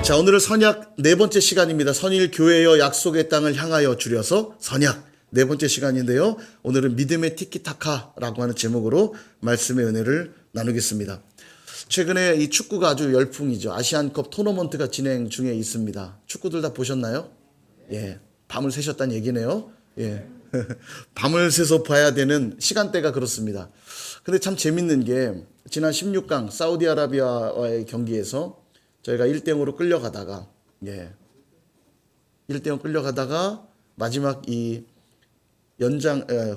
자, 오늘은 선약 네 번째 시간입니다. 선일 교회여 약속의 땅을 향하여 줄여서 선약 네 번째 시간인데요. 오늘은 믿음의 티키타카라고 하는 제목으로 말씀의 은혜를 나누겠습니다. 최근에 이 축구가 아주 열풍이죠. 아시안컵 토너먼트가 진행 중에 있습니다. 축구들 다 보셨나요? 예, 밤을 새셨다는 얘기네요. 예, 밤을 새서 봐야 되는 시간대가 그렇습니다. 근데 참 재밌는 게 지난 16강 사우디아라비아와의 경기에서 저희가 1대0으로 끌려가다가 1대0 끌려가다가 마지막 이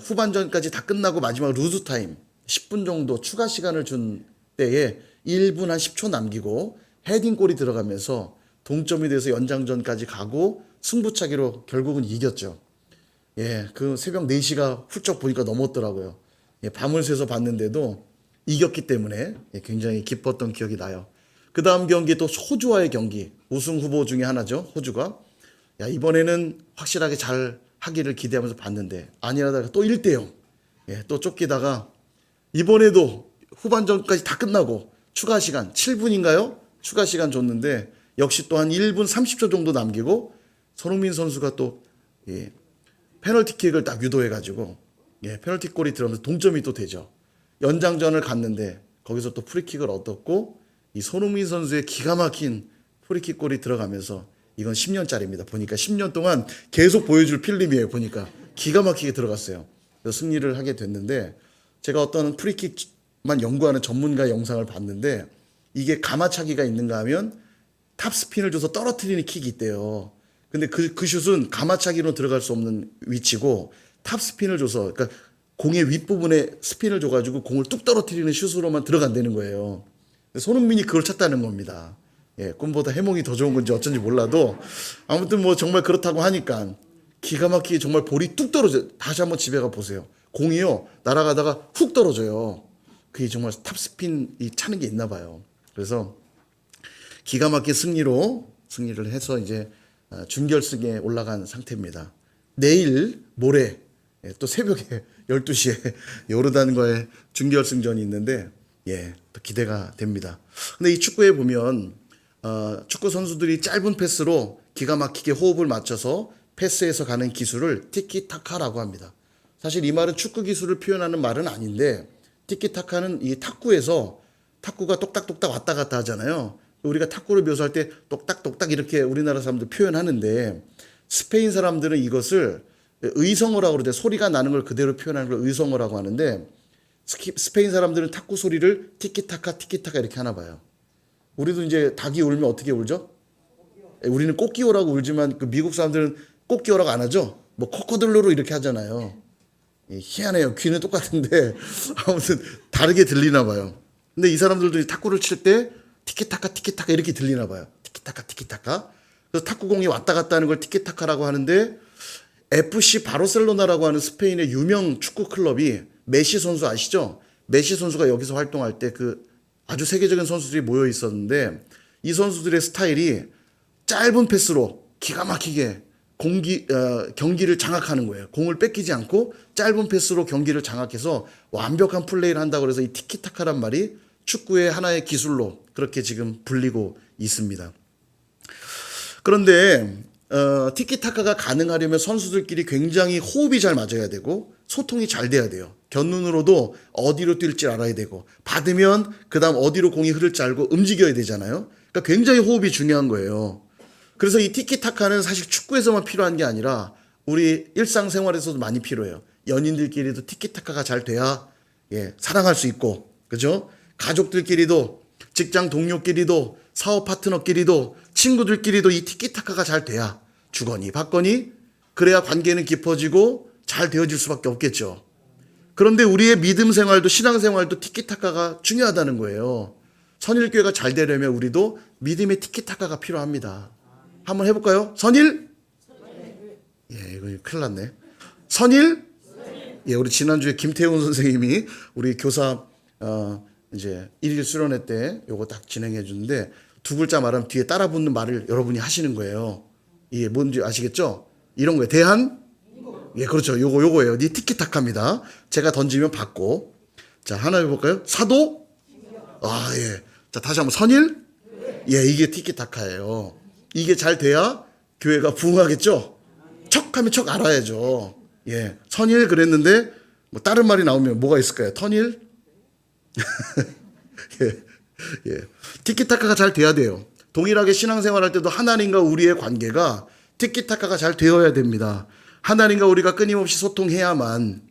후반전까지 다 끝나고 마지막 루즈 타임 10분 정도 추가 시간을 준 때에 1분 한 10초 남기고 헤딩골이 들어가면서 동점이 돼서 연장전까지 가고 승부차기로 결국은 이겼죠. 예, 그 새벽 4시가 훌쩍 보니까 넘었더라고요. 예, 밤을 새서 봤는데도 이겼기 때문에 굉장히 기뻤던 기억이 나요. 그 다음 경기 또 호주와의 경기, 우승 후보 중에 하나죠. 호주가. 야, 이번에는 확실하게 잘 하기를 기대하면서 봤는데 아니라다가 또 1대0. 예, 또 쫓기다가 이번에도 후반전까지 다 끝나고 추가 시간 7분인가요? 추가 시간 줬는데 역시 또 한 1분 30초 정도 남기고 손흥민 선수가 또 페널티킥을 딱 유도해가지고 페널티골이 들어가면서 동점이 또 되죠. 연장전을 갔는데 거기서 또 프리킥을 얻었고 이 손흥민 선수의 기가 막힌 프리킥 골이 들어가면서 이건 10년짜리입니다. 보니까 10년 동안 계속 보여줄 필름이에요. 보니까 기가 막히게 들어갔어요. 그래서 승리를 하게 됐는데 제가 어떤 프리킥만 연구하는 전문가 영상을 봤는데 이게 가마차기가 있는가 하면 탑스핀을 줘서 떨어뜨리는 킥이 있대요. 근데 그 슛은 가마차기로 들어갈 수 없는 위치고 탑스핀을 줘서 그러니까 공의 윗부분에 스핀을 줘가지고 공을 뚝 떨어뜨리는 슛으로만 들어간다는 거예요. 손흥민이 그걸 찾다는 겁니다. 예, 꿈보다 해몽이 더 좋은 건지 어쩐지 몰라도 아무튼 뭐 정말 그렇다고 하니까 기가 막히게 정말 볼이 뚝 떨어져요. 다시 한번 집에 가 보세요. 공이요 날아가다가 훅 떨어져요. 그게 정말 탑스핀이 차는 게 있나 봐요. 그래서 기가 막힌 승리를 해서 이제 준결승에 올라간 상태입니다. 내일 모레 또 새벽에 12시에 요르단과의 준결승전이 있는데 또 기대가 됩니다. 근데 이 축구에 보면 축구 선수들이 짧은 패스로 기가 막히게 호흡을 맞춰서 패스해서 가는 기술을 티키타카라고 합니다. 사실 이 말은 축구 기술을 표현하는 말은 아닌데 티키타카는 이 탁구가 똑딱똑딱 왔다 갔다 하잖아요. 우리가 탁구를 묘사할 때 똑딱똑딱 이렇게 우리나라 사람들 표현하는데 스페인 사람들은 이것을 의성어라고 그러죠. 소리가 나는 걸 그대로 표현하는 걸 의성어라고 하는데 스페인 사람들은 탁구 소리를 티키타카 티키타카 이렇게 하나 봐요. 우리도 이제 닭이 울면 어떻게 울죠? 우리는 꽃기호라고 울지만 그 미국 사람들은 꽃기호라고 안 하죠. 뭐 코코들로로 이렇게 하잖아요. 희한해요. 귀는 똑같은데 아무튼 다르게 들리나 봐요. 근데 이 사람들도 탁구를 칠 때 티키타카 티키타카 이렇게 들리나 봐요. 티키타카 티키타카. 그래서 탁구공이 왔다 갔다 하는 걸 티키타카라고 하는데 FC 바르셀로나라고 하는 스페인의 유명 축구 클럽이 메시 선수 아시죠? 메시 선수가 여기서 활동할 때 그 아주 세계적인 선수들이 모여 있었는데 이 선수들의 스타일이 짧은 패스로 기가 막히게 경기를 장악하는 거예요. 공을 뺏기지 않고 짧은 패스로 경기를 장악해서 완벽한 플레이를 한다고 해서 이 티키타카란 말이 축구의 하나의 기술로 그렇게 지금 불리고 있습니다. 그런데 티키타카가 가능하려면 선수들끼리 굉장히 호흡이 잘 맞아야 되고 소통이 잘 돼야 돼요. 곁눈으로도 어디로 뛸지 알아야 되고 받으면 그 다음 어디로 공이 흐를지 알고 움직여야 되잖아요. 그러니까 굉장히 호흡이 중요한 거예요. 그래서 이 티키타카는 사실 축구에서만 필요한 게 아니라 우리 일상생활에서도 많이 필요해요. 연인들끼리도 티키타카가 잘 돼야 사랑할 수 있고 그죠? 가족들끼리도 직장 동료끼리도 사업 파트너끼리도 친구들끼리도 이 티키타카가 잘 돼야 주거니 받거니 그래야 관계는 깊어지고 잘 되어질 수밖에 없겠죠. 그런데 우리의 믿음 생활도 신앙생활도 티키타카가 중요하다는 거예요. 선일교회가 잘 되려면 우리도 믿음의 티키타카가 필요합니다. 한번 해볼까요? 선일? 이거 큰일 났네. 선일? 우리 지난주에 김태훈 선생님이 우리 교사 이제 1일 수련회 때 요거 딱 진행해 주는데 두 글자 말하면 뒤에 따라 붙는 말을 여러분이 하시는 거예요. 이게 뭔지 아시겠죠? 이런 거예요. 그렇죠. 요거예요. 니 티키타카입니다. 제가 던지면 받고. 자, 하나 해볼까요? 사도? 자, 다시 한번 선일? 예, 이게 티키타카예요. 이게 잘 돼야 교회가 부흥하겠죠? 척하면 척 알아야죠. 예, 선일 그랬는데 뭐 다른 말이 나오면 뭐가 있을까요? 턴일? 예, 예. 티키타카가 잘 돼야 돼요. 동일하게 신앙생활할 때도 하나님과 우리의 관계가 티키타카가 잘 되어야 됩니다. 하나님과 우리가 끊임없이 소통해야만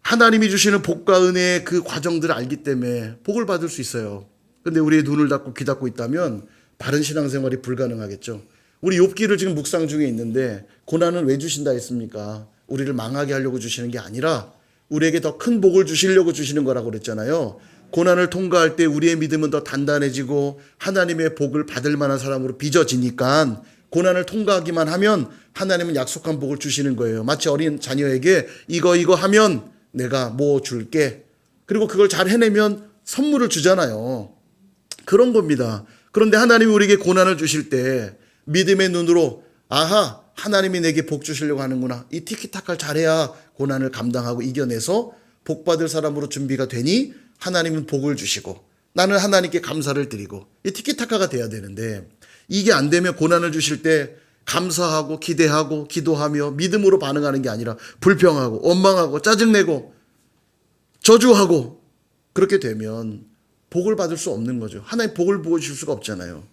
하나님이 주시는 복과 은혜의 그 과정들을 알기 때문에 복을 받을 수 있어요. 근데 우리의 눈을 닫고 귀 닫고 있다면 바른 신앙생활이 불가능하겠죠. 우리 욥기를 지금 묵상 중에 있는데 고난은 왜 주신다 했습니까? 우리를 망하게 하려고 주시는 게 아니라 우리에게 더 큰 복을 주시려고 주시는 거라고 그랬잖아요. 고난을 통과할 때 우리의 믿음은 더 단단해지고 하나님의 복을 받을 만한 사람으로 빚어지니까 고난을 통과하기만 하면 하나님은 약속한 복을 주시는 거예요. 마치 어린 자녀에게 이거 하면 내가 뭐 줄게. 그리고 그걸 잘 해내면 선물을 주잖아요. 그런 겁니다. 그런데 하나님이 우리에게 고난을 주실 때 믿음의 눈으로 아하, 하나님이 내게 복 주시려고 하는구나. 이 티키타카를 잘해야 고난을 감당하고 이겨내서 복 받을 사람으로 준비가 되니 하나님은 복을 주시고 나는 하나님께 감사를 드리고 이 티키타카가 돼야 되는데 이게 안 되면 고난을 주실 때 감사하고 기대하고 기도하며 믿음으로 반응하는 게 아니라 불평하고 원망하고 짜증내고 저주하고 그렇게 되면 복을 받을 수 없는 거죠. 하나님 복을 부어주실 수가 없잖아요.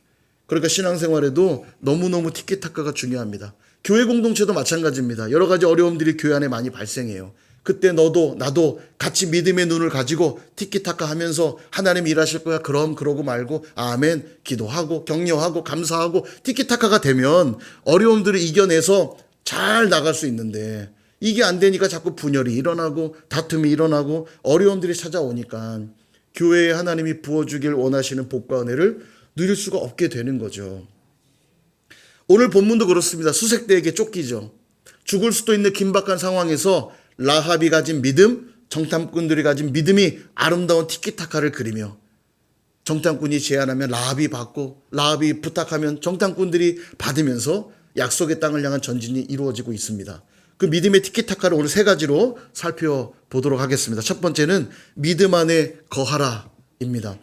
그러니까 신앙생활에도 너무너무 티키타카가 중요합니다. 교회 공동체도 마찬가지입니다. 여러 가지 어려움들이 교회 안에 많이 발생해요. 그때 너도 나도 같이 믿음의 눈을 가지고 티키타카 하면서 하나님 일하실 거야. 그럼 그러고 말고 아멘 기도하고 격려하고 감사하고 티키타카가 되면 어려움들을 이겨내서 잘 나갈 수 있는데 이게 안 되니까 자꾸 분열이 일어나고 다툼이 일어나고 어려움들이 찾아오니까 교회에 하나님이 부어주길 원하시는 복과 은혜를 누릴 수가 없게 되는 거죠. 오늘 본문도 그렇습니다. 수색대에게 쫓기죠. 죽을 수도 있는 긴박한 상황에서 라합이 가진 믿음, 정탐꾼들이 가진 믿음이 아름다운 티키타카를 그리며 정탐꾼이 제안하면 라합이 받고 라합이 부탁하면 정탐꾼들이 받으면서 약속의 땅을 향한 전진이 이루어지고 있습니다. 그 믿음의 티키타카를 오늘 세 가지로 살펴보도록 하겠습니다. 첫 번째는 믿음 안에 거하라입니다.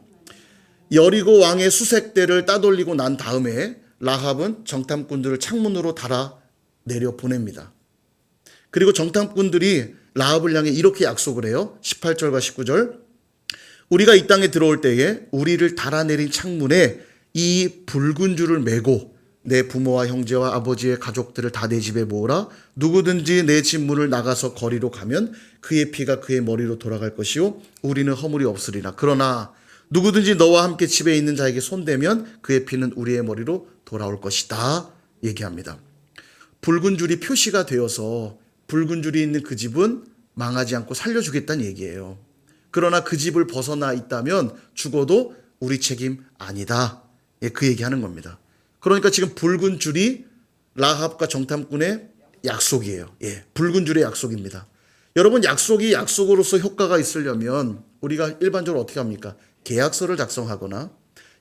여리고 왕의 수색대를 따돌리고 난 다음에 라합은 정탐꾼들을 창문으로 달아 내려 보냅니다. 그리고 정탐꾼들이 라합을 향해 이렇게 약속을 해요. 18절과 19절. 우리가 이 땅에 들어올 때에 우리를 달아내린 창문에 이 붉은 줄을 메고 내 부모와 형제와 아버지의 가족들을 다 내 집에 모으라. 누구든지 내 집 문을 나가서 거리로 가면 그의 피가 그의 머리로 돌아갈 것이요 우리는 허물이 없으리라. 그러나 누구든지 너와 함께 집에 있는 자에게 손대면 그의 피는 우리의 머리로 돌아올 것이다 얘기합니다. 붉은 줄이 표시가 되어서 붉은 줄이 있는 그 집은 망하지 않고 살려주겠다는 얘기예요. 그러나 그 집을 벗어나 있다면 죽어도 우리 책임 아니다. 예, 그 얘기하는 겁니다. 그러니까 지금 붉은 줄이 라합과 정탐꾼의 약속이에요. 예, 붉은 줄의 약속입니다. 여러분, 약속이 약속으로서 효과가 있으려면 우리가 일반적으로 어떻게 합니까? 계약서를 작성하거나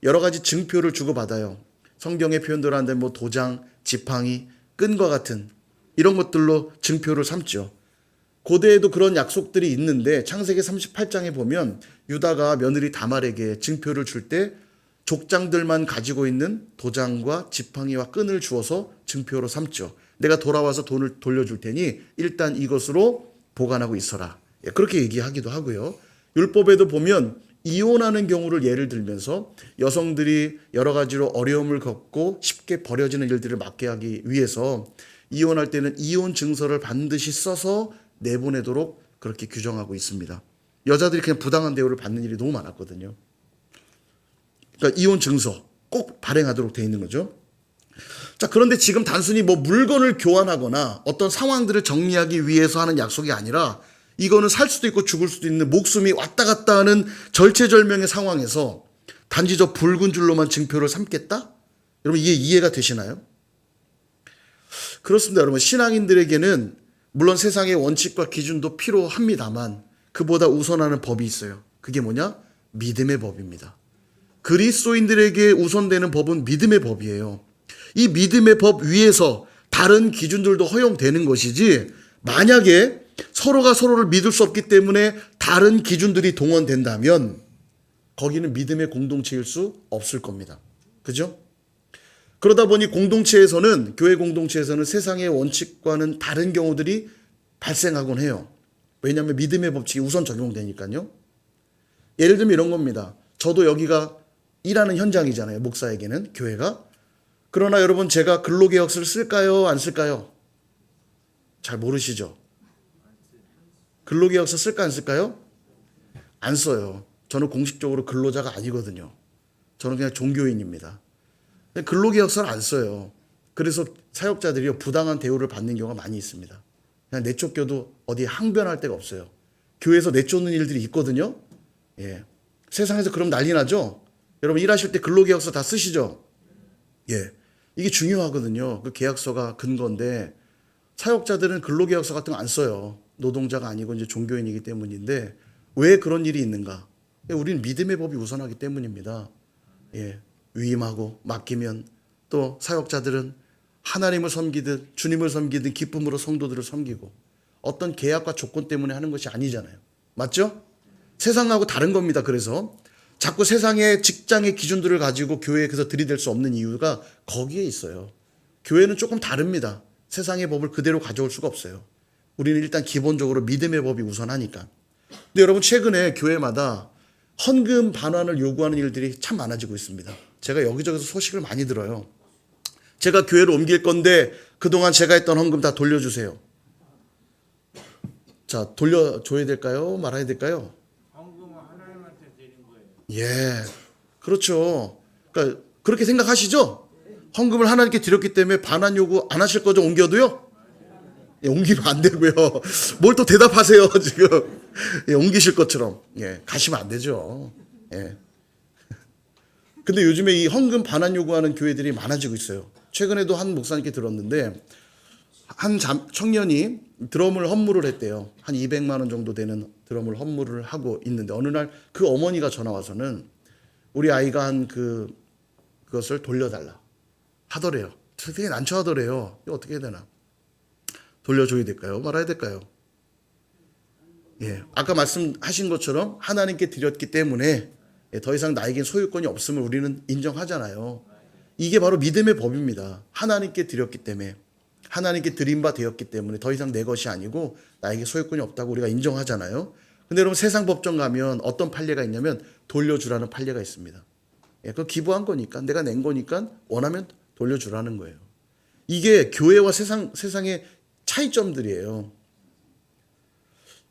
여러 가지 증표를 주고받아요. 성경의 표현대로 한다면 뭐 도장, 지팡이, 끈과 같은 이런 것들로 증표를 삼죠. 고대에도 그런 약속들이 있는데 창세기 38장에 보면 유다가 며느리 다말에게 증표를 줄 때 족장들만 가지고 있는 도장과 지팡이와 끈을 주어서 증표로 삼죠. 내가 돌아와서 돈을 돌려줄 테니 일단 이것으로 보관하고 있어라. 그렇게 얘기하기도 하고요. 율법에도 보면 이혼하는 경우를 예를 들면서 여성들이 여러 가지로 어려움을 겪고 쉽게 버려지는 일들을 막게 하기 위해서 이혼할 때는 이혼 증서를 반드시 써서 내보내도록 그렇게 규정하고 있습니다. 여자들이 그냥 부당한 대우를 받는 일이 너무 많았거든요. 그러니까 이혼 증서 꼭 발행하도록 돼 있는 거죠. 자, 그런데 지금 단순히 뭐 물건을 교환하거나 어떤 상황들을 정리하기 위해서 하는 약속이 아니라 이거는 살 수도 있고 죽을 수도 있는 목숨이 왔다 갔다 하는 절체절명의 상황에서 단지 저 붉은 줄로만 증표를 삼겠다? 여러분, 이게 이해가 되시나요? 그렇습니다. 여러분, 신앙인들에게는 물론 세상의 원칙과 기준도 필요합니다만 그보다 우선하는 법이 있어요. 그게 뭐냐? 믿음의 법입니다. 그리스도인들에게 우선되는 법은 믿음의 법이에요. 이 믿음의 법 위에서 다른 기준들도 허용되는 것이지, 만약에 서로가 서로를 믿을 수 없기 때문에 다른 기준들이 동원된다면 거기는 믿음의 공동체일 수 없을 겁니다. 그죠? 그러다 보니 공동체에서는, 교회 공동체에서는 세상의 원칙과는 다른 경우들이 발생하곤 해요. 왜냐하면 믿음의 법칙이 우선 적용되니까요. 예를 들면 이런 겁니다. 저도 여기가 일하는 현장이잖아요. 목사에게는, 교회가. 그러나 여러분, 제가 근로계약서를 쓸까요? 안 쓸까요? 잘 모르시죠? 근로계약서 쓸까 안 쓸까요? 안 써요. 저는 공식적으로 근로자가 아니거든요. 저는 그냥 종교인입니다. 근로계약서를 안 써요. 그래서 사역자들이 부당한 대우를 받는 경우가 많이 있습니다. 그냥 내쫓겨도 어디에 항변할 데가 없어요. 교회에서 내쫓는 일들이 있거든요. 예. 세상에서 그럼 난리 나죠? 여러분 일하실 때 근로계약서 다 쓰시죠? 예. 이게 중요하거든요. 그 계약서가 근거인데 사역자들은 근로계약서 같은 거 안 써요. 노동자가 아니고 이제 종교인이기 때문인데 왜 그런 일이 있는가? 우리는 믿음의 법이 우선하기 때문입니다. 예. 위임하고 맡기면 또 사역자들은 하나님을 섬기듯 주님을 섬기듯 기쁨으로 성도들을 섬기고 어떤 계약과 조건 때문에 하는 것이 아니잖아요. 맞죠? 세상하고 다른 겁니다. 그래서 자꾸 세상의 직장의 기준들을 가지고 교회에 그래서 들이댈 수 없는 이유가 거기에 있어요. 교회는 조금 다릅니다. 세상의 법을 그대로 가져올 수가 없어요. 우리는 일단 기본적으로 믿음의 법이 우선하니까. 근데 여러분 최근에 교회마다 헌금 반환을 요구하는 일들이 참 많아지고 있습니다. 제가 여기저기서 소식을 많이 들어요. 제가 교회를 옮길 건데 그동안 제가 했던 헌금 다 돌려주세요. 자, 돌려줘야 될까요? 말아야 될까요? 헌금은 하나님한테 드린 거예요. 예, 그렇죠. 그러니까 그렇게 생각하시죠? 헌금을 하나님께 드렸기 때문에 반환 요구 안 하실 거죠? 옮겨도요? 예, 옮기면 안 되고요. 뭘 또 대답하세요 지금? 예, 옮기실 것처럼. 예, 가시면 안 되죠. 예. 근데 요즘에 이 헌금 반환 요구하는 교회들이 많아지고 있어요. 최근에도 한 목사님께 들었는데 한 청년이 드럼을 헌물을 했대요. 한 200만 원 정도 되는 드럼을 헌물을 하고 있는데 어느 날 그 어머니가 전화 와서는 우리 아이가 한 그것을 돌려달라 하더래요. 되게 난처하더래요. 이거 어떻게 해야 되나? 돌려줘야 될까요? 말아야 될까요? 예, 아까 말씀하신 것처럼 하나님께 드렸기 때문에 더 이상 나에겐 소유권이 없음을 우리는 인정하잖아요. 이게 바로 믿음의 법입니다. 하나님께 드렸기 때문에, 하나님께 드린 바 되었기 때문에 더 이상 내 것이 아니고 나에게 소유권이 없다고 우리가 인정하잖아요. 근데 여러분 세상 법정 가면 어떤 판례가 있냐면 돌려주라는 판례가 있습니다. 예, 그거 기부한 거니까, 내가 낸 거니까 원하면 돌려주라는 거예요. 이게 교회와 세상의 차이점들이에요.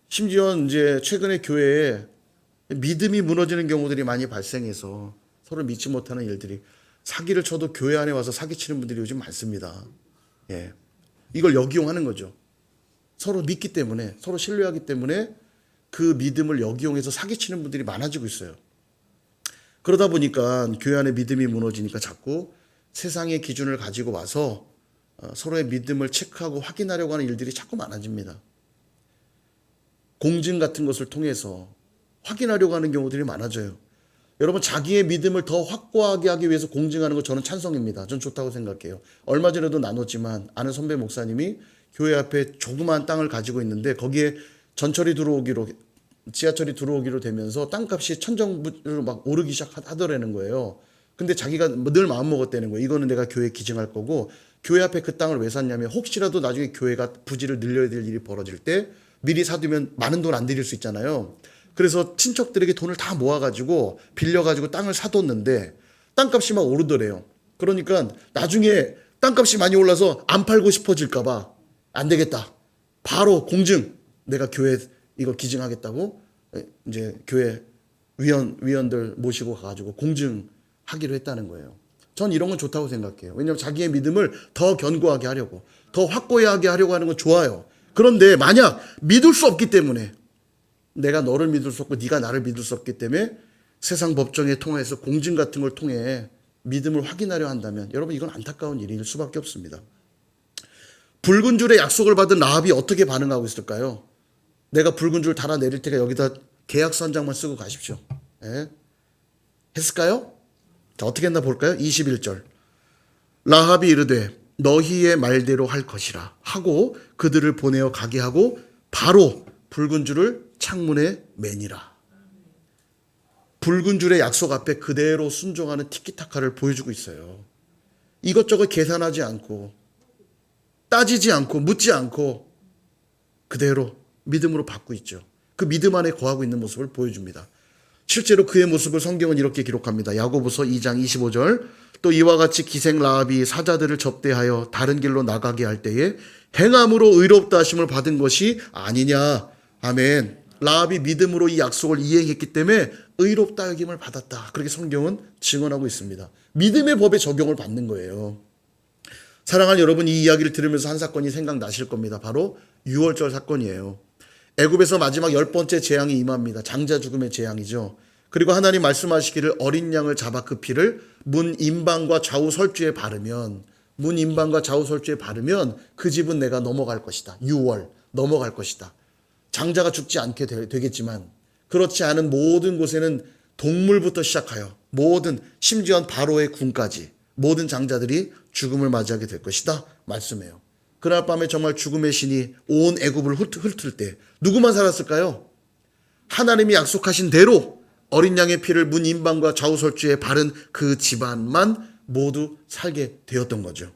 심지어 이제 최근에 교회에 믿음이 무너지는 경우들이 많이 발생해서 서로 믿지 못하는 일들이, 사기를 쳐도 교회 안에 와서 사기치는 분들이 요즘 많습니다. 예, 이걸 역이용하는 거죠. 서로 믿기 때문에, 서로 신뢰하기 때문에 그 믿음을 역이용해서 사기치는 분들이 많아지고 있어요. 그러다 보니까 교회 안에 믿음이 무너지니까 자꾸 세상의 기준을 가지고 와서 서로의 믿음을 체크하고 확인하려고 하는 일들이 자꾸 많아집니다. 공증 같은 것을 통해서 확인하려고 하는 경우들이 많아져요. 여러분 자기의 믿음을 더 확고하게 하기 위해서 공증하는 거 저는 찬성입니다. 전 좋다고 생각해요. 얼마 전에도 나눴지만 아는 선배 목사님이 교회 앞에 조그마한 땅을 가지고 있는데 거기에 지하철이 들어오기로 되면서 땅값이 천정부로 막 오르기 시작하더라는 거예요. 근데 자기가 늘 마음먹었다는 거예요. 이거는 내가 교회에 기증할 거고, 교회 앞에 그 땅을 왜 샀냐면 혹시라도 나중에 교회가 부지를 늘려야 될 일이 벌어질 때 미리 사두면 많은 돈 안 들일 수 있잖아요. 그래서 친척들에게 돈을 다 모아가지고 빌려가지고 땅을 사뒀는데 땅값이 막 오르더래요. 그러니까 나중에 땅값이 많이 올라서 안 팔고 싶어질까봐 안 되겠다. 바로 공증, 내가 교회 이거 기증하겠다고 이제 교회 위원들 모시고 가가지고 공증하기로 했다는 거예요. 전 이런 건 좋다고 생각해요. 왜냐하면 자기의 믿음을 더 견고하게 하려고, 더 확고하게 하려고 하는 건 좋아요. 그런데 만약 믿을 수 없기 때문에, 내가 너를 믿을 수 없고 네가 나를 믿을 수 없기 때문에 세상 법정에 통해서 공증 같은 걸 통해 믿음을 확인하려 한다면 여러분 이건 안타까운 일일 수밖에 없습니다. 붉은 줄의 약속을 받은 라합이 어떻게 반응하고 있을까요? 내가 붉은 줄 달아내릴 테니까 여기다 계약서 한 장만 쓰고 가십시오. 예? 했을까요? 자, 어떻게 했나 볼까요? 21절. 라합이 이르되 너희의 말대로 할 것이라 하고 그들을 보내어 가게 하고 바로 붉은 줄을 창문에 매니라. 붉은 줄의 약속 앞에 그대로 순종하는 티키타카를 보여주고 있어요. 이것저것 계산하지 않고 따지지 않고 묻지 않고 그대로 믿음으로 받고 있죠. 그 믿음 안에 거하고 있는 모습을 보여줍니다. 실제로 그의 모습을 성경은 이렇게 기록합니다. 야고보서 2장 25절 또 이와 같이 기생 라합이 사자들을 접대하여 다른 길로 나가게 할 때에 행함으로 의롭다 하심을 받은 것이 아니냐. 아멘. 라합이 믿음으로 이 약속을 이행했기 때문에 의롭다 여김을 받았다. 그렇게 성경은 증언하고 있습니다. 믿음의 법에 적용을 받는 거예요. 사랑하는 여러분, 이 이야기를 들으면서 한 사건이 생각나실 겁니다. 바로 유월절 사건이에요. 애굽에서 마지막 10번째 재앙이 임합니다. 장자 죽음의 재앙이죠. 그리고 하나님 말씀하시기를 어린 양을 잡아 그 피를 문 임방과 좌우 설주에 바르면 그 집은 내가 넘어갈 것이다. 유월 넘어갈 것이다. 장자가 죽지 않게 되겠지만 그렇지 않은 모든 곳에는 동물부터 시작하여 심지어 바로의 군까지 모든 장자들이 죽음을 맞이하게 될 것이다 말씀해요. 그날 밤에 정말 죽음의 신이 온 애굽을 훑을 때 누구만 살았을까요? 하나님이 약속하신 대로 어린 양의 피를 문 임방과 좌우 설주에 바른 그 집안만 모두 살게 되었던 거죠.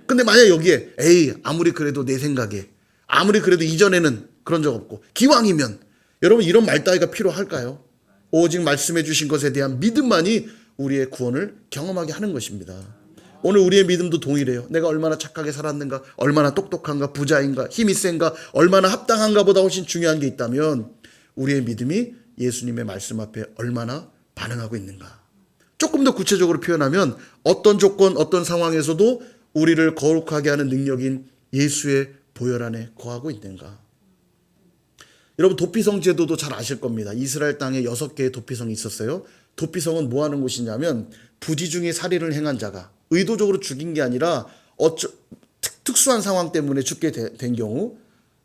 근데 만약 여기에 아무리 그래도 내 생각에 아무리 그래도 이전에는 그런 적 없고 기왕이면 여러분 이런 말따위가 필요할까요? 오직 말씀해 주신 것에 대한 믿음만이 우리의 구원을 경험하게 하는 것입니다. 오늘 우리의 믿음도 동일해요. 내가 얼마나 착하게 살았는가, 얼마나 똑똑한가, 부자인가, 힘이 센가, 얼마나 합당한가 보다 훨씬 중요한 게 있다면 우리의 믿음이 예수님의 말씀 앞에 얼마나 반응하고 있는가. 조금 더 구체적으로 표현하면 어떤 조건, 어떤 상황에서도 우리를 거룩하게 하는 능력인 예수의 보혈 안에 거하고 있는가. 여러분 도피성 제도도 잘 아실 겁니다. 이스라엘 땅에 6개의 도피성이 있었어요. 도피성은 뭐 하는 곳이냐면 부지 중에 살인을 행한 자가 의도적으로 죽인 게 아니라 특수한 상황 때문에 죽게 된 경우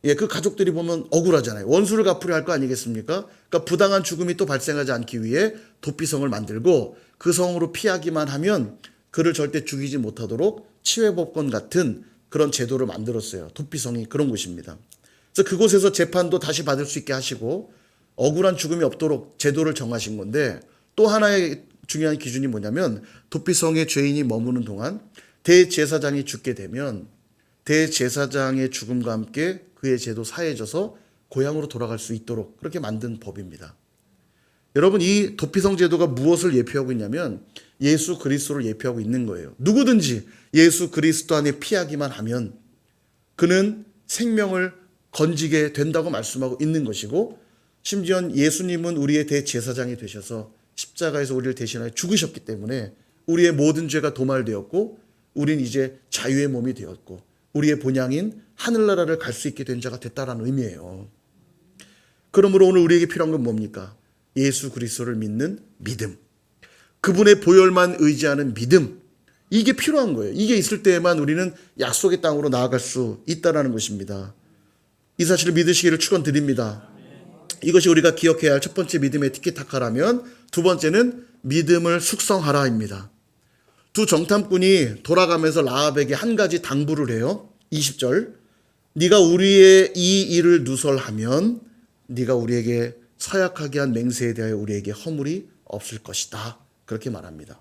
그 가족들이 보면 억울하잖아요. 원수를 갚으려 할 거 아니겠습니까? 그러니까 부당한 죽음이 또 발생하지 않기 위해 도피성을 만들고 그 성으로 피하기만 하면 그를 절대 죽이지 못하도록 치외법권 같은 그런 제도를 만들었어요. 도피성이 그런 곳입니다. 그래서 그곳에서 재판도 다시 받을 수 있게 하시고 억울한 죽음이 없도록 제도를 정하신 건데 또 하나의 중요한 기준이 뭐냐면 도피성에 죄인이 머무는 동안 대제사장이 죽게 되면 대제사장의 죽음과 함께 그의 죄도 사해져서 고향으로 돌아갈 수 있도록 그렇게 만든 법입니다. 여러분 이 도피성 제도가 무엇을 예표하고 있냐면 예수 그리스도를 예표하고 있는 거예요. 누구든지 예수 그리스도 안에 피하기만 하면 그는 생명을 건지게 된다고 말씀하고 있는 것이고 심지어 예수님은 우리의 대제사장이 되셔서 십자가에서 우리를 대신하여 죽으셨기 때문에 우리의 모든 죄가 도말되었고 우린 이제 자유의 몸이 되었고 우리의 본향인 하늘나라를 갈 수 있게 된 자가 됐다라는 의미예요. 그러므로 오늘 우리에게 필요한 건 뭡니까? 예수 그리스도를 믿는 믿음. 그분의 보혈만 의지하는 믿음. 이게 필요한 거예요. 이게 있을 때에만 우리는 약속의 땅으로 나아갈 수 있다는 것입니다. 이 사실을 믿으시기를 축원드립니다. 이것이 우리가 기억해야 할 첫 번째 믿음의 티키타카라면 두 번째는 믿음을 숙성하라입니다. 두 정탐꾼이 돌아가면서 라합에게 한 가지 당부를 해요. 20절 네가 우리의 이 일을 누설하면 네가 우리에게 서약하게 한 맹세에 대하여 우리에게 허물이 없을 것이다. 그렇게 말합니다.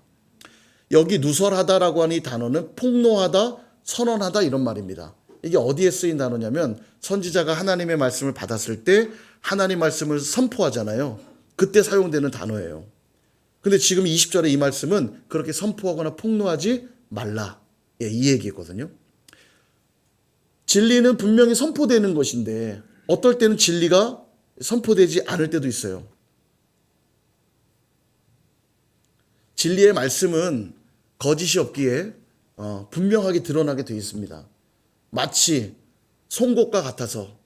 여기 누설하다라고 하는 이 단어는 폭로하다, 선언하다 이런 말입니다. 이게 어디에 쓰인 단어냐면 선지자가 하나님의 말씀을 받았을 때 하나님 말씀을 선포하잖아요. 그때 사용되는 단어예요. 근데 지금 20절의 이 말씀은 그렇게 선포하거나 폭로하지 말라. 이 얘기거든요. 진리는 분명히 선포되는 것인데 어떨 때는 진리가 선포되지 않을 때도 있어요. 진리의 말씀은 거짓이 없기에 분명하게 드러나게 되어 있습니다. 마치 송곳과 같아서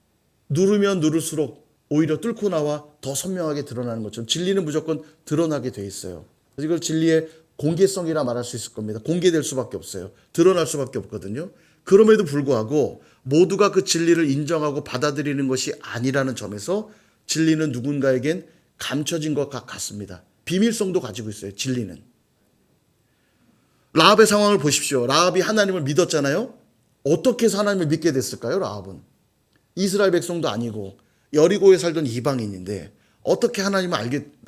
누르면 누를수록 오히려 뚫고 나와 더 선명하게 드러나는 것처럼 진리는 무조건 드러나게 되어 있어요. 그래서 이걸 진리의 공개성이라 말할 수 있을 겁니다. 공개될 수밖에 없어요. 드러날 수밖에 없거든요. 그럼에도 불구하고 모두가 그 진리를 인정하고 받아들이는 것이 아니라는 점에서 진리는 누군가에겐 감춰진 것 같습니다. 비밀성도 가지고 있어요. 진리는. 라합의 상황을 보십시오. 라합이 하나님을 믿었잖아요. 어떻게 해서 하나님을 믿게 됐을까요? 라합은 이스라엘 백성도 아니고 여리고에 살던 이방인인데 어떻게 하나님을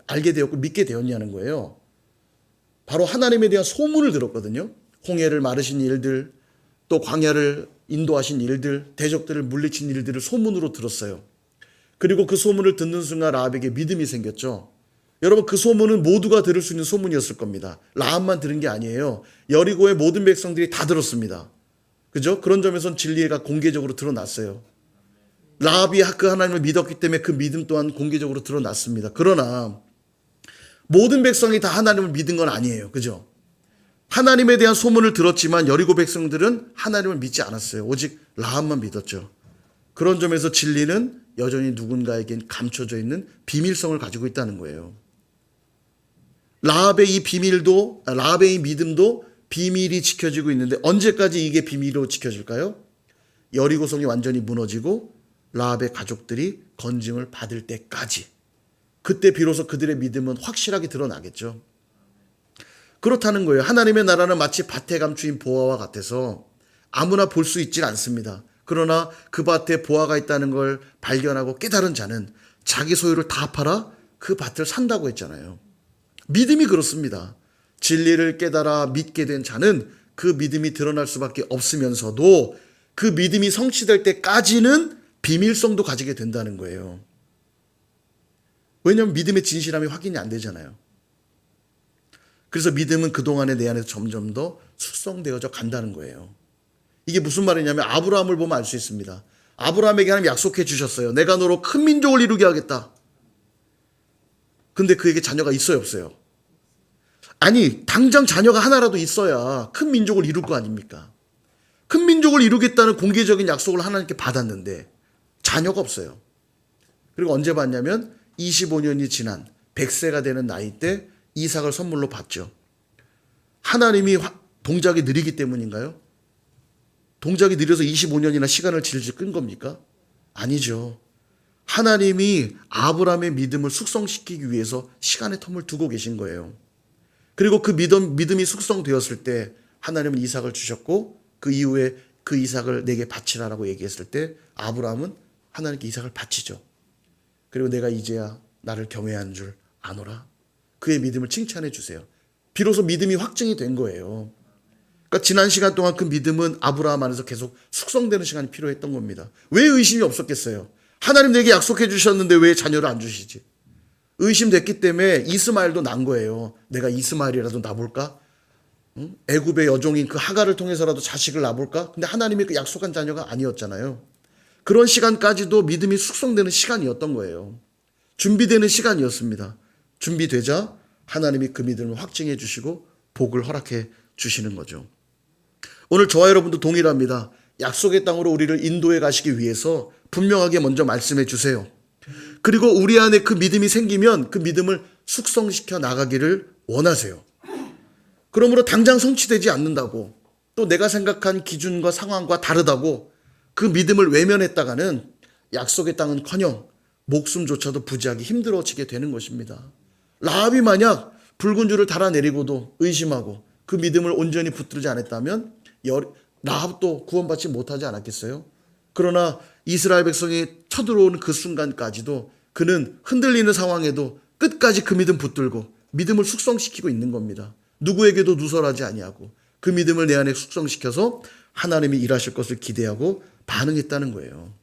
알게 되었고 믿게 되었냐는 거예요. 바로 하나님에 대한 소문을 들었거든요. 홍해를 마르신 일들, 또 광야를 인도하신 일들, 대적들을 물리친 일들을 소문으로 들었어요. 그리고 그 소문을 듣는 순간 라합에게 믿음이 생겼죠. 여러분, 그 소문은 모두가 들을 수 있는 소문이었을 겁니다. 라합만 들은 게 아니에요. 여리고의 모든 백성들이 다 들었습니다. 그죠? 그런 점에선 진리가 공개적으로 드러났어요. 라합이 그 하나님을 믿었기 때문에 그 믿음 또한 공개적으로 드러났습니다. 그러나 모든 백성이 다 하나님을 믿은 건 아니에요. 그죠? 하나님에 대한 소문을 들었지만 여리고 백성들은 하나님을 믿지 않았어요. 오직 라합만 믿었죠. 그런 점에서 진리는 여전히 누군가에겐 감춰져 있는 비밀성을 가지고 있다는 거예요. 라합의 이 믿음도 비밀이 지켜지고 있는데 언제까지 이게 비밀로 지켜질까요? 여리고성이 완전히 무너지고 라합의 가족들이 건짐을 받을 때까지. 그때 비로소 그들의 믿음은 확실하게 드러나겠죠. 그렇다는 거예요. 하나님의 나라는 마치 밭에 감추인 보화와 같아서 아무나 볼 수 있질 않습니다. 그러나 그 밭에 보화가 있다는 걸 발견하고 깨달은 자는 자기 소유를 다 팔아 그 밭을 산다고 했잖아요. 믿음이 그렇습니다. 진리를 깨달아 믿게 된 자는 그 믿음이 드러날 수밖에 없으면서도 그 믿음이 성취될 때까지는 비밀성도 가지게 된다는 거예요. 왜냐하면 믿음의 진실함이 확인이 안 되잖아요. 그래서 믿음은 그동안에 내 안에서 점점 더 숙성되어져 간다는 거예요. 이게 무슨 말이냐면 아브라함을 보면 알 수 있습니다. 아브라함에게 하나님 약속해 주셨어요. 내가 너로 큰 민족을 이루게 하겠다. 근데 그에게 자녀가 있어요, 없어요? 아니, 당장 자녀가 하나라도 있어야 큰 민족을 이룰 거 아닙니까? 큰 민족을 이루겠다는 공개적인 약속을 하나님께 받았는데 자녀가 없어요. 그리고 언제 받냐면 25년이 지난 100세가 되는 나이 때 이삭을 선물로 받죠. 하나님이 동작이 느리기 때문인가요? 동작이 느려서 25년이나 시간을 질질 끈 겁니까? 아니죠. 하나님이 아브라함의 믿음을 숙성시키기 위해서 시간의 텀을 두고 계신 거예요. 그리고 그 믿음이 숙성되었을 때 하나님은 이삭을 주셨고 그 이후에 그 이삭을 내게 바치라라고 얘기했을 때 아브라함은 하나님께 이삭을 바치죠. 그리고 내가 이제야 나를 경외하는 줄 아노라. 그의 믿음을 칭찬해 주세요. 비로소 믿음이 확증이 된 거예요. 그러니까 지난 시간 동안 그 믿음은 아브라함 안에서 계속 숙성되는 시간이 필요했던 겁니다. 왜 의심이 없었겠어요? 하나님 내게 약속해 주셨는데 왜 자녀를 안 주시지? 의심됐기 때문에 이스마엘도 난 거예요. 내가 이스마엘이라도 낳아볼까? 애굽의 여종인 그 하갈을 통해서라도 자식을 낳아볼까? 근데 하나님이 그 약속한 자녀가 아니었잖아요. 그런 시간까지도 믿음이 숙성되는 시간이었던 거예요. 준비되는 시간이었습니다. 준비되자 하나님이 그 믿음을 확증해 주시고 복을 허락해 주시는 거죠. 오늘 저와 여러분도 동일합니다. 약속의 땅으로 우리를 인도해 가시기 위해서 분명하게 먼저 말씀해 주세요. 그리고 우리 안에 그 믿음이 생기면 그 믿음을 숙성시켜 나가기를 원하세요. 그러므로 당장 성취되지 않는다고, 또 내가 생각한 기준과 상황과 다르다고 그 믿음을 외면했다가는 약속의 땅은커녕 목숨조차도 부지하기 힘들어지게 되는 것입니다. 라합이 만약 붉은 줄을 달아내리고도 의심하고 그 믿음을 온전히 붙들지 않았다면 라합도 구원받지 못하지 않았겠어요? 그러나 이스라엘 백성이 쳐들어오는 그 순간까지도 그는 흔들리는 상황에도 끝까지 그 믿음 붙들고 믿음을 숙성시키고 있는 겁니다. 누구에게도 누설하지 아니하고 그 믿음을 내 안에 숙성시켜서 하나님이 일하실 것을 기대하고 반응했다는 거예요.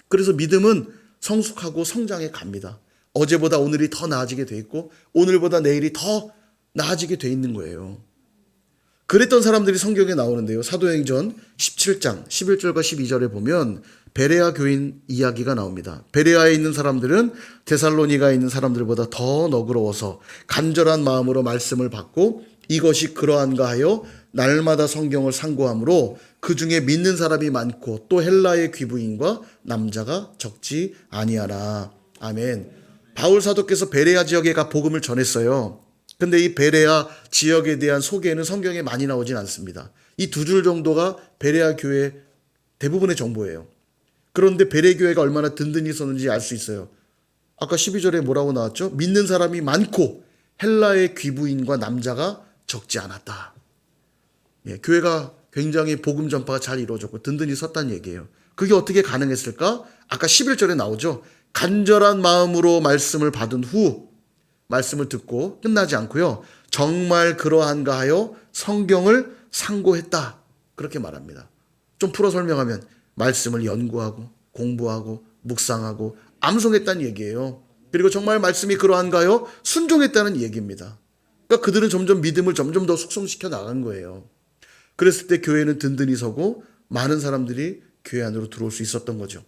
그래서 믿음은 성숙하고 성장해 갑니다. 어제보다 오늘이 더 나아지게 돼 있고 오늘보다 내일이 더 나아지게 돼 있는 거예요. 그랬던 사람들이 성경에 나오는데요. 사도행전 17장 11절과 12절에 보면 베레아 교인 이야기가 나옵니다. 베레아에 있는 사람들은 데살로니가에 있는 사람들보다 더 너그러워서 간절한 마음으로 말씀을 받고 이것이 그러한가 하여 날마다 성경을 상고함으로 그 중에 믿는 사람이 많고 또 헬라의 귀부인과 남자가 적지 아니하라. 아멘. 바울 사도께서 베레아 지역에 가 복음을 전했어요. 근데 이 베레아 지역에 대한 소개는 성경에 많이 나오진 않습니다. 이 두 줄 정도가 베레아 교회 대부분의 정보예요. 그런데 베레아 교회가 얼마나 든든히 있었는지 알 수 있어요. 아까 12절에 뭐라고 나왔죠? 믿는 사람이 많고 헬라의 귀부인과 남자가 적지 않았다. 예, 교회가 굉장히 복음 전파가 잘 이루어졌고 든든히 섰다는 얘기예요. 그게 어떻게 가능했을까? 아까 11절에 나오죠. 간절한 마음으로 말씀을 받은 후 말씀을 듣고 끝나지 않고요. 정말 그러한가 하여 성경을 상고했다. 그렇게 말합니다. 좀 풀어 설명하면 말씀을 연구하고 공부하고 묵상하고 암송했다는 얘기예요. 그리고 정말 말씀이 그러한가요? 순종했다는 얘기입니다. 그러니까 그들은 점점 믿음을 점점 더 숙성시켜 나간 거예요. 그랬을 때 교회는 든든히 서고 많은 사람들이 교회 안으로 들어올 수 있었던 거죠.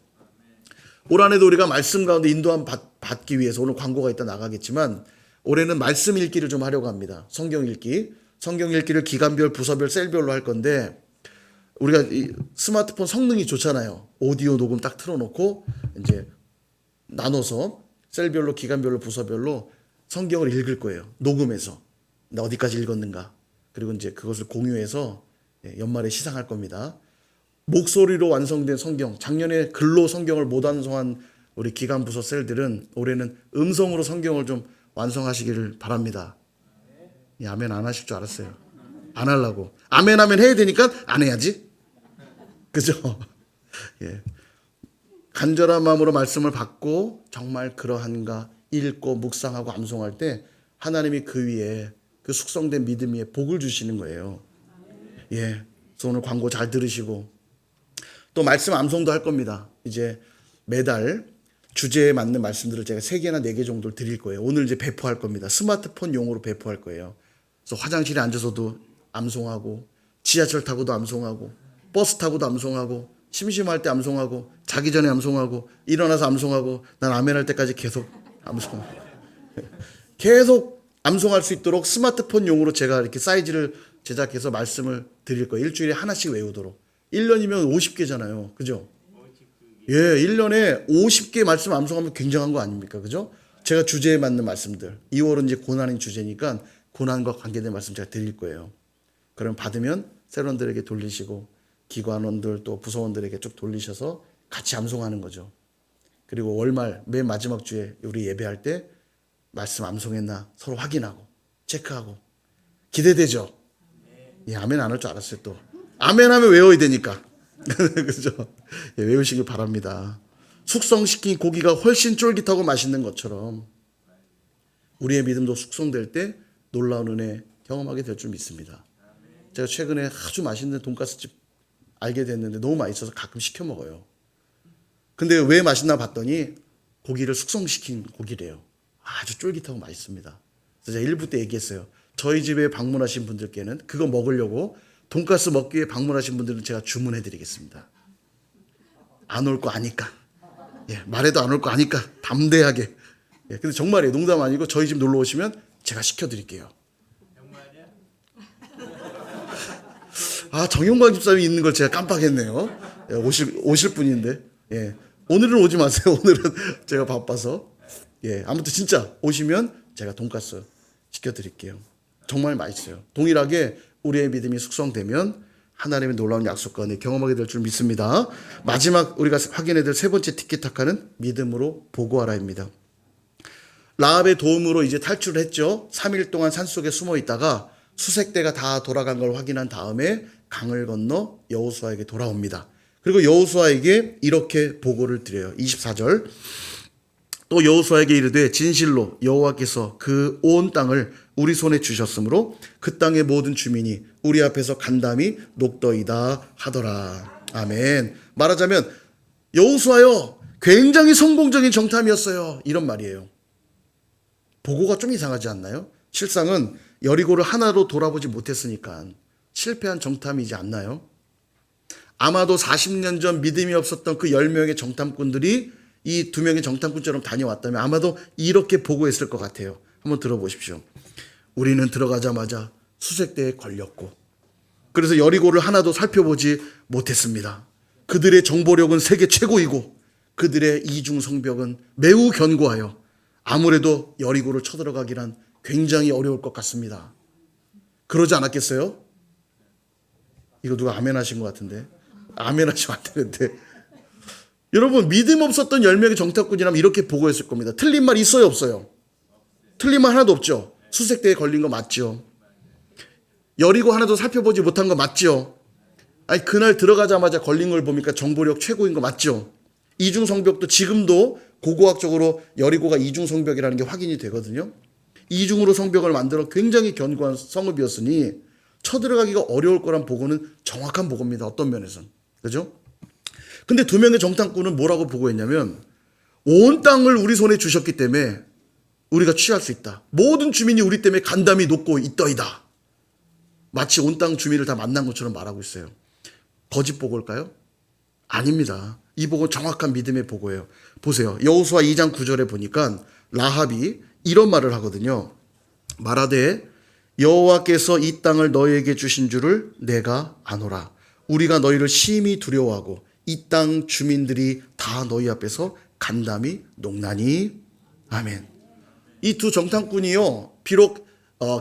올 한해도 우리가 말씀 가운데 인도함 받기 위해서 오늘 광고가 있다 나가겠지만 올해는 말씀 읽기를 좀 하려고 합니다. 성경 읽기. 성경 읽기를 기간별, 부서별, 셀별로 할 건데 우리가 이 스마트폰 성능이 좋잖아요. 오디오 녹음 딱 틀어놓고 이제 나눠서 셀별로, 기간별로, 부서별로 성경을 읽을 거예요. 녹음해서 나 어디까지 읽었는가. 그리고 이제 그것을 공유해서 연말에 시상할 겁니다. 목소리로 완성된 성경, 작년에 글로 성경을 못 완성한 우리 기간 부서 셀들은 올해는 음성으로 성경을 좀 완성하시기를 바랍니다. 아멘 안 하실 줄 알았어요. 안 하려고. 아멘 하면 해야 되니까 안 해야지. 그죠? 예. 간절한 마음으로 말씀을 받고 정말 그러한가 읽고 묵상하고 암송할 때 하나님이 그 위에 그 숙성된 믿음 위에 복을 주시는 거예요. 예. 그래서 오늘 광고 잘 들으시고 또 말씀 암송도 할 겁니다. 이제 매달 주제에 맞는 말씀들을 제가 3개나 4개 정도를 드릴 거예요. 오늘 이제 배포할 겁니다. 스마트폰 용으로 배포할 거예요. 그래서 화장실에 앉아서도 암송하고 지하철 타고도 암송하고 버스 타고도 암송하고 심심할 때 암송하고 자기 전에 암송하고 일어나서 암송하고 난 아멘 할 때까지 계속 암송하고 계속 암송할 수 있도록 스마트폰 용으로 제가 이렇게 사이즈를 제작해서 말씀을 드릴 거예요. 일주일에 하나씩 외우도록. 1년이면 50개잖아요. 그죠? 예, 1년에 50개 말씀 암송하면 굉장한 거 아닙니까? 그죠? 제가 주제에 맞는 말씀들. 2월은 이제 고난인 주제니까 고난과 관계된 말씀 제가 드릴 거예요. 그럼 받으면 세론들에게 돌리시고 기관원들 또 부서원들에게 쭉 돌리셔서 같이 암송하는 거죠. 그리고 월말 맨 마지막 주에 우리 예배할 때 말씀 암송했나 서로 확인하고 체크하고 기대되죠? 예, 아멘 안 할 줄 알았어요 또. 아멘 하면 외워야 되니까. 그죠? 예, 외우시길 바랍니다. 숙성시킨 고기가 훨씬 쫄깃하고 맛있는 것처럼 우리의 믿음도 숙성될 때 놀라운 은혜 경험하게 될 줄 믿습니다. 제가 최근에 아주 맛있는 돈가스집 알게 됐는데 너무 맛있어서 가끔 시켜 먹어요. 근데 왜 맛있나 봤더니 고기를 숙성시킨 고기래요. 아주 쫄깃하고 맛있습니다. 그래서 제가 1부 때 얘기했어요. 저희 집에 방문하신 분들께는 그거 먹으려고 돈가스 먹기 위해 방문하신 분들은 제가 주문해 드리겠습니다. 안 올 거 아니까. 예, 말해도 안 올 거 아니까 담대하게. 예, 근데 정말이에요. 농담 아니고 저희 집 놀러 오시면 제가 시켜 드릴게요. 정말이야? 아, 정용광 집사님이 있는 걸 제가 깜빡했네요. 예, 오실 분인데. 예. 오늘은 오지 마세요. 오늘은 제가 바빠서. 예. 아무튼 진짜 오시면 제가 돈가스 시켜 드릴게요. 정말 맛있어요. 동일하게 우리의 믿음이 숙성되면 하나님의 놀라운 약속과 은혜 경험하게 될 줄 믿습니다. 마지막 우리가 확인해야 될 3번째 티키타카는 믿음으로 보고하라입니다. 라합의 도움으로 이제 탈출을 했죠. 3일 동안 산속에 숨어 있다가 수색대가 다 돌아간 걸 확인한 다음에 강을 건너 여호수아에게 돌아옵니다. 그리고 여호수아에게 이렇게 보고를 드려요. 24절. 또 여호수아에게 이르되 진실로 여호와께서 그 온 땅을 우리 손에 주셨으므로 그 땅의 모든 주민이 우리 앞에서 간담이 녹더이다 하더라. 아멘. 말하자면 여호수아요 굉장히 성공적인 정탐이었어요. 이런 말이에요. 보고가 좀 이상하지 않나요? 실상은 여리고를 하나로 돌아보지 못했으니까 실패한 정탐이지 않나요? 아마도 40년 전 믿음이 없었던 그 10명의 정탐꾼들이 이 2명의 정탐꾼처럼 다녀왔다면 아마도 이렇게 보고했을 것 같아요. 한번 들어보십시오. 우리는 들어가자마자 수색대에 걸렸고 그래서 여리고를 하나도 살펴보지 못했습니다. 그들의 정보력은 세계 최고이고 그들의 이중 성벽은 매우 견고하여 아무래도 여리고를 쳐들어가기란 굉장히 어려울 것 같습니다. 그러지 않았겠어요? 이거 누가 아멘 하신 것 같은데. 아멘 하시면 안 되는데. 여러분 믿음 없었던 10명의 정탐꾼이라면 이렇게 보고했을 겁니다. 틀린 말 있어요 없어요? 틀린 말 하나도 없죠. 수색대에 걸린 거 맞죠. 여리고 하나도 살펴보지 못한 거 맞죠. 아니 그날 들어가자마자 걸린 걸 보니까 정보력 최고인 거 맞죠. 이중성벽도 지금도 고고학적으로 여리고가 이중성벽이라는 게 확인이 되거든요. 이중으로 성벽을 만들어 굉장히 견고한 성읍이었으니 쳐들어가기가 어려울 거란 보고는 정확한 보고입니다. 어떤 면에서는. 그죠? 근데 두 명의 정탐꾼은 뭐라고 보고했냐면 온 땅을 우리 손에 주셨기 때문에 우리가 취할 수 있다. 모든 주민이 우리 때문에 간담이 높고 있더이다. 마치 온 땅 주민을 다 만난 것처럼 말하고 있어요. 거짓 보고일까요? 아닙니다. 이 보고는 정확한 믿음의 보고예요. 보세요. 여호수아 2장 9절에 보니까 라합이 이런 말을 하거든요. 말하되 여호와께서 이 땅을 너희에게 주신 줄을 내가 아노라. 우리가 너희를 심히 두려워하고 이 땅 주민들이 다 너희 앞에서 간담이 녹나니. 아멘. 이 두 정탐꾼이요, 비록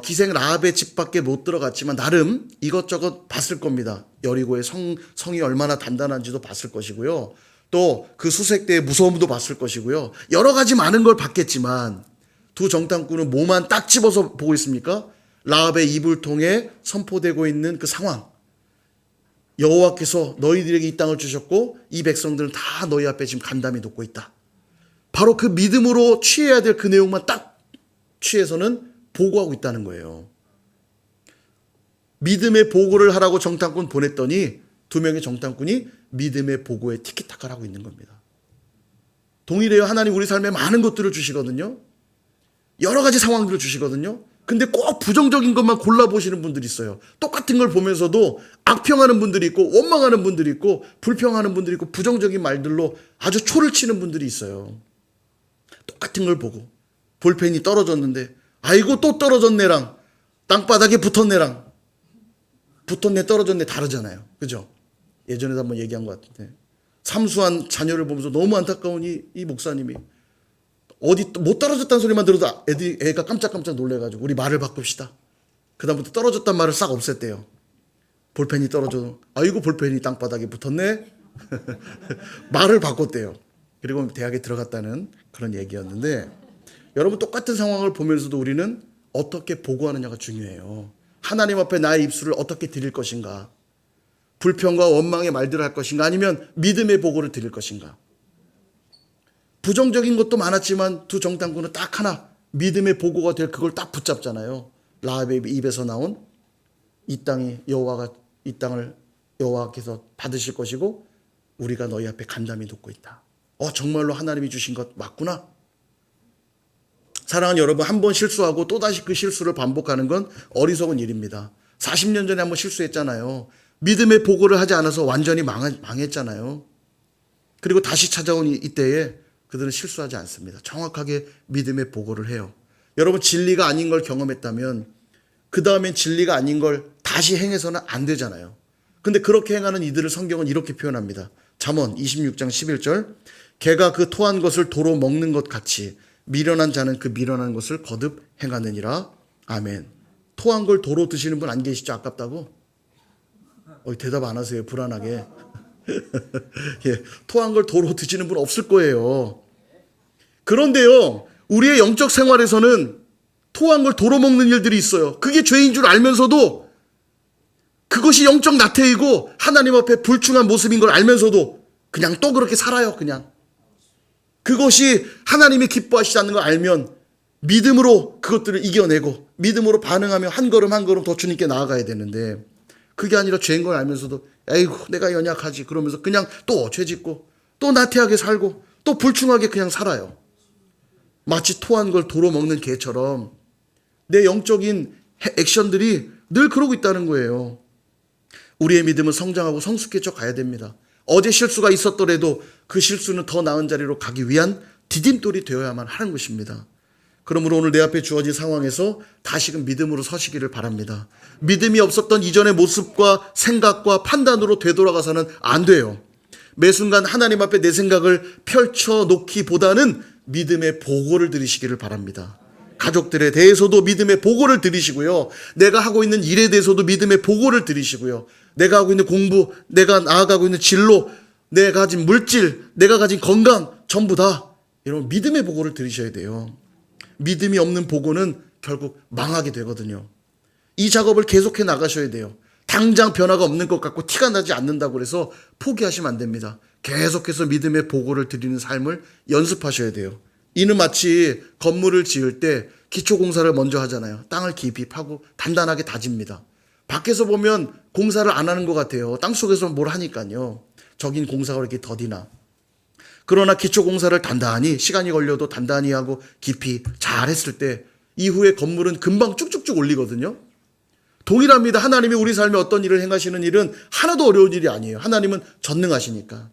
기생 라합의 집 밖에 못 들어갔지만 나름 이것저것 봤을 겁니다. 여리고의 성이 얼마나 단단한지도 봤을 것이고요. 또 그 수색대의 무서움도 봤을 것이고요. 여러 가지 많은 걸 봤겠지만 두 정탐꾼은 뭐만 딱 집어서 보고 있습니까? 라합의 입을 통해 선포되고 있는 그 상황. 여호와께서 너희들에게 이 땅을 주셨고 이 백성들은 다 너희 앞에 지금 간담이 놓고 있다. 바로 그 믿음으로 취해야 될 그 내용만 딱 취해서는 보고하고 있다는 거예요. 믿음의 보고를 하라고 정탐꾼 보냈더니 두 명의 정탐꾼이 믿음의 보고에 티키타카를 하고 있는 겁니다. 동일해요. 하나님 우리 삶에 많은 것들을 주시거든요. 여러 가지 상황들을 주시거든요. 근데 꼭 부정적인 것만 골라보시는 분들이 있어요. 똑같은 걸 보면서도 악평하는 분들이 있고 원망하는 분들이 있고 불평하는 분들이 있고 부정적인 말들로 아주 초를 치는 분들이 있어요. 똑같은 걸 보고 볼펜이 떨어졌는데 아이고 또 떨어졌네랑 땅바닥에 붙었네랑 붙었네 떨어졌네 다르잖아요. 그죠? 예전에도 한번 얘기한 것 같은데 삼수한 자녀를 보면서 너무 안타까운 이 목사님이 어디 못 떨어졌다는 소리만 들어도 애가 깜짝깜짝 놀래가지고 우리 말을 바꿉시다. 그다음부터 떨어졌단 말을 싹 없앴대요. 볼펜이 떨어져도 아이고 볼펜이 땅바닥에 붙었네. 말을 바꿨대요. 그리고 대학에 들어갔다는 그런 얘기였는데 여러분 똑같은 상황을 보면서도 우리는 어떻게 보고하느냐가 중요해요. 하나님 앞에 나의 입술을 어떻게 드릴 것인가. 불평과 원망의 말들을 할 것인가 아니면 믿음의 보고를 드릴 것인가. 부정적인 것도 많았지만 두 정탐꾼은 딱 하나 믿음의 보고가 될 그걸 딱 붙잡잖아요. 라합의 입에서 나온 이 땅을 여호와께서 받으실 것이고 우리가 너희 앞에 간담이 놓고 있다. 정말로 하나님이 주신 것 맞구나. 사랑하는 여러분, 한 번 실수하고 또다시 그 실수를 반복하는 건 어리석은 일입니다. 40년 전에 한번 실수했잖아요. 믿음의 보고를 하지 않아서 완전히 망했잖아요. 그리고 다시 찾아온 이때에 그들은 실수하지 않습니다. 정확하게 믿음의 보고를 해요. 여러분 진리가 아닌 걸 경험했다면 그 다음엔 진리가 아닌 걸 다시 행해서는 안 되잖아요. 근데 그렇게 행하는 이들을 성경은 이렇게 표현합니다. 잠언 26장 11절 개가 그 토한 것을 도로 먹는 것 같이 미련한 자는 그 미련한 것을 거듭 행하느니라. 아멘. 토한 걸 도로 드시는 분 안 계시죠? 아깝다고? 대답 안 하세요. 불안하게. 예, 토한 걸 도로 드시는 분 없을 거예요. 그런데요, 우리의 영적 생활에서는 토한 걸 도로 먹는 일들이 있어요. 그게 죄인 줄 알면서도 그것이 영적 나태이고 하나님 앞에 불충한 모습인 걸 알면서도 그냥 또 그렇게 살아요. 그냥 그것이 하나님이 기뻐하시지 않는 걸 알면 믿음으로 그것들을 이겨내고 믿음으로 반응하며 한 걸음 한 걸음 더 주님께 나아가야 되는데 그게 아니라 죄인 걸 알면서도 에이구 내가 연약하지 그러면서 그냥 또 죄짓고 또 나태하게 살고 또 불충하게 그냥 살아요. 마치 토한 걸 도로 먹는 개처럼 내 영적인 액션들이 늘 그러고 있다는 거예요. 우리의 믿음은 성장하고 성숙해져 가야 됩니다. 어제 실수가 있었더라도 그 실수는 더 나은 자리로 가기 위한 디딤돌이 되어야만 하는 것입니다. 그러므로 오늘 내 앞에 주어진 상황에서 다시금 믿음으로 서시기를 바랍니다. 믿음이 없었던 이전의 모습과 생각과 판단으로 되돌아가서는 안 돼요. 매 순간 하나님 앞에 내 생각을 펼쳐놓기보다는 믿음의 보고를 드리시기를 바랍니다. 가족들에 대해서도 믿음의 보고를 드리시고요. 내가 하고 있는 일에 대해서도 믿음의 보고를 드리시고요. 내가 하고 있는 공부, 내가 나아가고 있는 진로, 내가 가진 물질, 내가 가진 건강 전부 다 이런 믿음의 보고를 드리셔야 돼요. 믿음이 없는 보고는 결국 망하게 되거든요. 이 작업을 계속해 나가셔야 돼요. 당장 변화가 없는 것 같고 티가 나지 않는다고 해서 포기하시면 안 됩니다. 계속해서 믿음의 보고를 드리는 삶을 연습하셔야 돼요. 이는 마치 건물을 지을 때 기초공사를 먼저 하잖아요. 땅을 깊이 파고 단단하게 다집니다. 밖에서 보면 공사를 안 하는 것 같아요. 땅속에서 뭘 하니까요. 저긴 공사가 이렇게 더디나. 그러나 기초공사를 단단히 시간이 걸려도 단단히 하고 깊이 잘 했을 때 이후에 건물은 금방 쭉쭉쭉 올리거든요. 동일합니다. 하나님이 우리 삶에 어떤 일을 행하시는 일은 하나도 어려운 일이 아니에요. 하나님은 전능하시니까.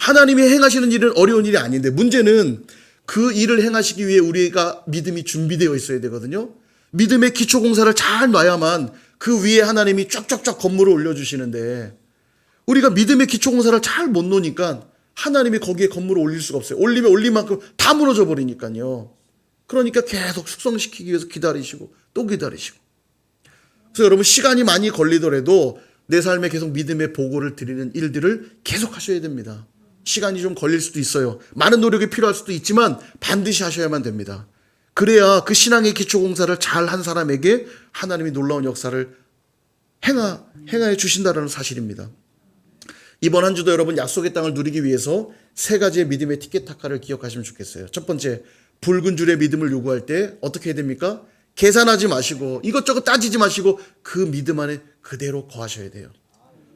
하나님이 행하시는 일은 어려운 일이 아닌데 문제는 그 일을 행하시기 위해 우리가 믿음이 준비되어 있어야 되거든요. 믿음의 기초공사를 잘 놔야만 그 위에 하나님이 쫙쫙쫙 건물을 올려주시는데 우리가 믿음의 기초공사를 잘 못 놓으니까 하나님이 거기에 건물을 올릴 수가 없어요. 올리면 올린 만큼 다 무너져 버리니까요. 그러니까 계속 숙성시키기 위해서 기다리시고 또 기다리시고. 그래서 여러분 시간이 많이 걸리더라도 내 삶에 계속 믿음의 보고를 드리는 일들을 계속 하셔야 됩니다. 시간이 좀 걸릴 수도 있어요. 많은 노력이 필요할 수도 있지만 반드시 하셔야만 됩니다. 그래야 그 신앙의 기초공사를 잘 한 사람에게 하나님이 놀라운 역사를 행하여 주신다는 사실입니다. 이번 한 주도 여러분 약속의 땅을 누리기 위해서 세 가지의 믿음의 티켓타카를 기억하시면 좋겠어요. 첫 번째, 붉은 줄의 믿음을 요구할 때 어떻게 해야 됩니까? 계산하지 마시고 이것저것 따지지 마시고 그 믿음 안에 그대로 거하셔야 돼요.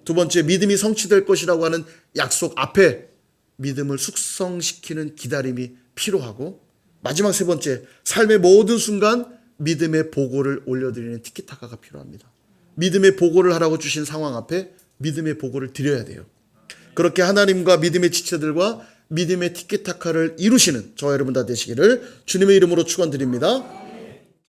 두 번째, 믿음이 성취될 것이라고 하는 약속 앞에 믿음을 숙성시키는 기다림이 필요하고 마지막 세 번째, 삶의 모든 순간 믿음의 보고를 올려드리는 티켓타카가 필요합니다. 믿음의 보고를 하라고 주신 상황 앞에 믿음의 보고를 드려야 돼요. 그렇게 하나님과 믿음의 지체들과 믿음의 티켓타카를 이루시는 저와 여러분 다 되시기를 주님의 이름으로 축원드립니다.